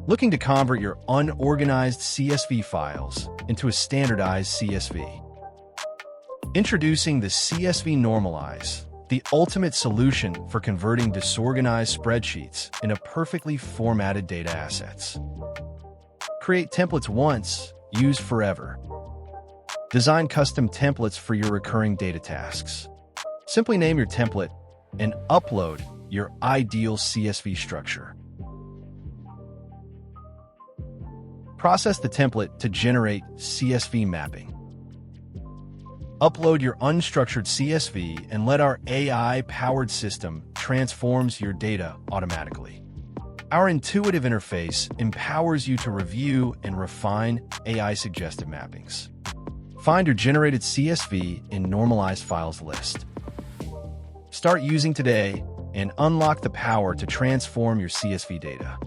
Looking to convert your unorganized CSV files into a standardized CSV. Introducing the CSV Normalize, the ultimate solution for converting disorganized spreadsheets into perfectly formatted data assets. Create templates once, use forever. Design custom templates for your recurring data tasks. Simply name your template and upload your ideal CSV structure. Process the template to generate CSV mapping. Upload your unstructured CSV and let our AI-powered system transforms your data automatically. Our intuitive interface empowers you to review and refine AI-suggested mappings. Find your generated CSV in Normalized Files list. Start using today and unlock the power to transform your CSV data.